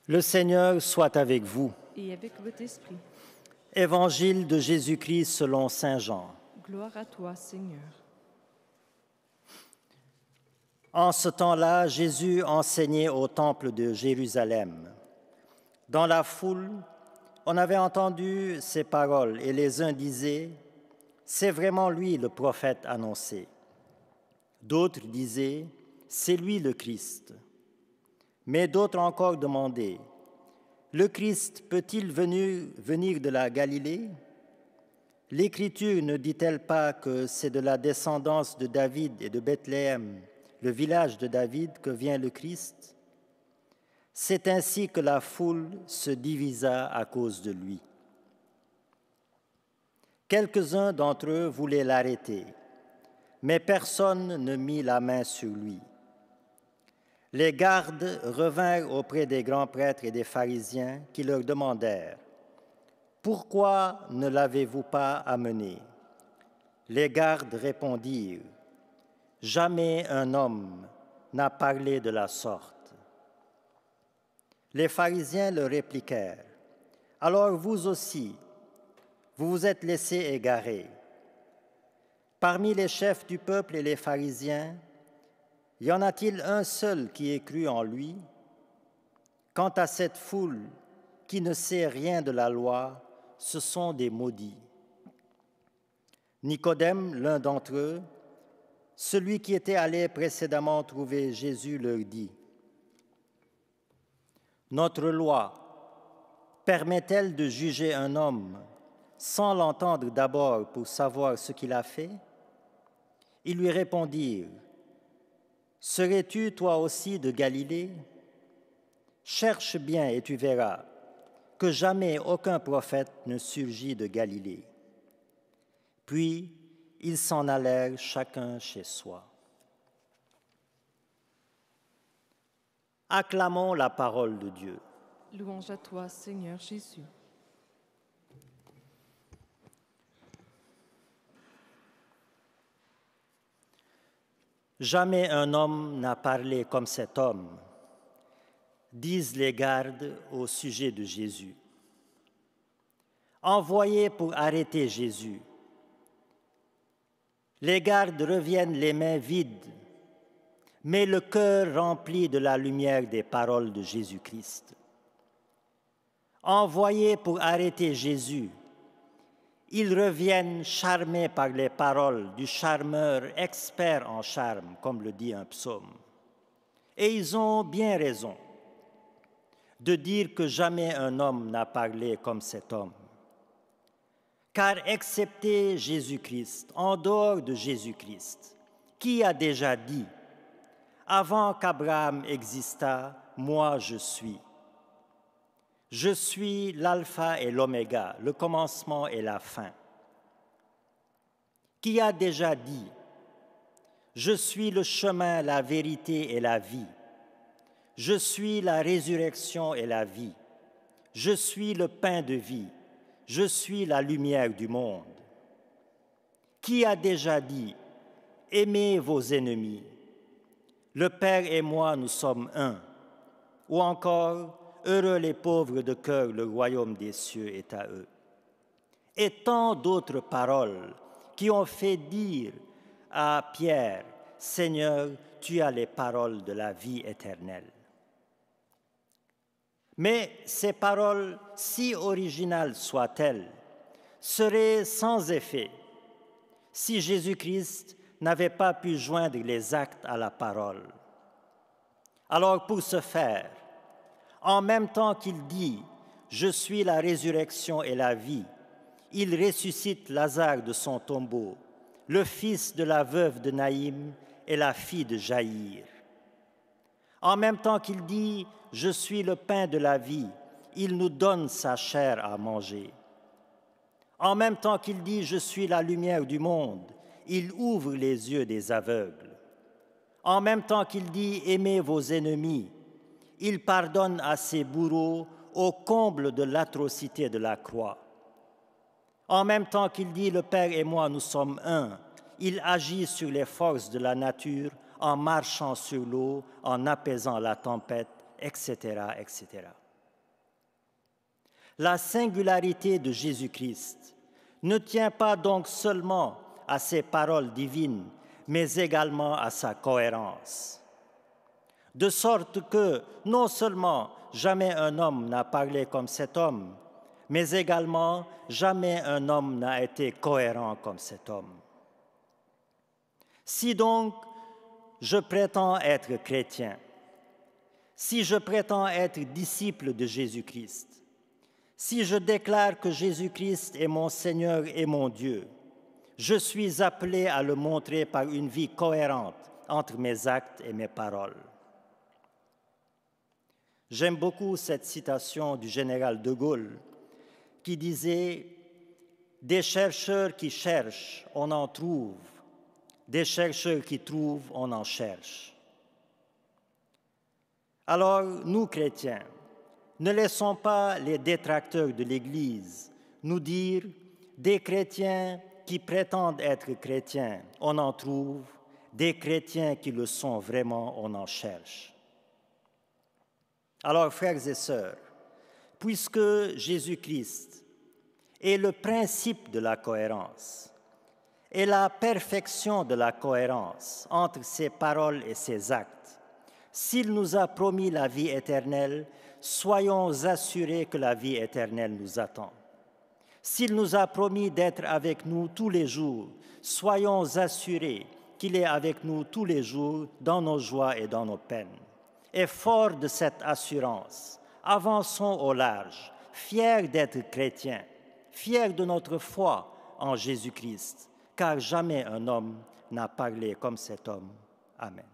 Le Seigneur soit avec vous. Et avec votre esprit. Évangile de Jésus-Christ selon saint Jean. Gloire à toi, Seigneur. En ce temps-là, Jésus enseignait au temple de Jérusalem. Dans la foule, on avait entendu ces paroles et les uns disaient « C'est vraiment lui le prophète annoncé ». D'autres disaient « C'est lui le Christ ». Mais d'autres encore demandaient « Le Christ peut-il venir de la Galilée ? L'Écriture ne dit-elle pas que c'est de la descendance de David et de Bethléem, le village de David, que vient le Christ ?» C'est ainsi que la foule se divisa à cause de lui. Quelques-uns d'entre eux voulaient l'arrêter, mais personne ne mit la main sur lui. Les gardes revinrent auprès des grands prêtres et des pharisiens qui leur demandèrent « Pourquoi ne l'avez-vous pas amené ?» Les gardes répondirent « Jamais un homme n'a parlé de la sorte. » Les pharisiens leur répliquèrent « Alors vous aussi, vous vous êtes laissés égarer. Parmi les chefs du peuple et les pharisiens, y en a-t-il un seul qui ait cru en lui? Quant à cette foule qui ne sait rien de la loi, ce sont des maudits. » Nicodème, l'un d'entre eux, celui qui était allé précédemment trouver Jésus, leur dit « Notre loi permet-elle de juger un homme sans l'entendre d'abord pour savoir ce qu'il a fait? » Ils lui répondirent « Serais-tu toi aussi de Galilée? Cherche bien et tu verras que jamais aucun prophète ne surgit de Galilée. » Puis ils s'en allèrent chacun chez soi. Acclamons la parole de Dieu. Louange à toi, Seigneur Jésus. Jamais un homme n'a parlé comme cet homme, disent les gardes au sujet de Jésus. Envoyés pour arrêter Jésus, les gardes reviennent les mains vides, mais le cœur rempli de la lumière des paroles de Jésus-Christ. Envoyés pour arrêter Jésus, ils reviennent charmés par les paroles du charmeur expert en charme, comme le dit un psaume. Et ils ont bien raison de dire que jamais un homme n'a parlé comme cet homme. Car excepté Jésus-Christ, en dehors de Jésus-Christ, qui a déjà dit « Avant qu'Abraham existât, moi je suis. Je suis l'alpha et l'oméga, le commencement et la fin. » Qui a déjà dit « Je suis le chemin, la vérité et la vie. Je suis la résurrection et la vie. Je suis le pain de vie. Je suis la lumière du monde. » Qui a déjà dit « Aimez vos ennemis. Le Père et moi, nous sommes un. » Ou encore « Heureux les pauvres de cœur, le royaume des cieux est à eux. » Et tant d'autres paroles qui ont fait dire à Pierre « Seigneur, tu as les paroles de la vie éternelle. » Mais ces paroles, si originales soient-elles, seraient sans effet si Jésus-Christ n'avait pas pu joindre les actes à la parole. Alors pour ce faire, en même temps qu'il dit « Je suis la résurrection et la vie », il ressuscite Lazare de son tombeau, le fils de la veuve de Naïm et la fille de Jaïr. En même temps qu'il dit « Je suis le pain de la vie », il nous donne sa chair à manger. En même temps qu'il dit « Je suis la lumière du monde », il ouvre les yeux des aveugles. En même temps qu'il dit « Aimez vos ennemis », il pardonne à ses bourreaux au comble de l'atrocité de la croix. En même temps qu'il dit « Le Père et moi, nous sommes un », il agit sur les forces de la nature en marchant sur l'eau, en apaisant la tempête, etc., etc. La singularité de Jésus-Christ ne tient pas donc seulement à ses paroles divines, mais également à sa cohérence. De sorte que non seulement jamais un homme n'a parlé comme cet homme, mais également jamais un homme n'a été cohérent comme cet homme. Si donc je prétends être chrétien, si je prétends être disciple de Jésus-Christ, si je déclare que Jésus-Christ est mon Seigneur et mon Dieu, je suis appelé à le montrer par une vie cohérente entre mes actes et mes paroles. J'aime beaucoup cette citation du général de Gaulle qui disait « Des chercheurs qui cherchent, on en trouve. Des chercheurs qui trouvent, on en cherche. » Alors, nous, chrétiens, ne laissons pas les détracteurs de l'Église nous dire « Des chrétiens qui prétendent être chrétiens, on en trouve. Des chrétiens qui le sont vraiment, on en cherche. » Alors, frères et sœurs, puisque Jésus-Christ est le principe de la cohérence et la perfection de la cohérence entre ses paroles et ses actes, s'il nous a promis la vie éternelle, soyons assurés que la vie éternelle nous attend. S'il nous a promis d'être avec nous tous les jours, soyons assurés qu'il est avec nous tous les jours dans nos joies et dans nos peines. Et forts de cette assurance, avançons au large, fiers d'être chrétiens, fiers de notre foi en Jésus-Christ, car jamais un homme n'a parlé comme cet homme. Amen.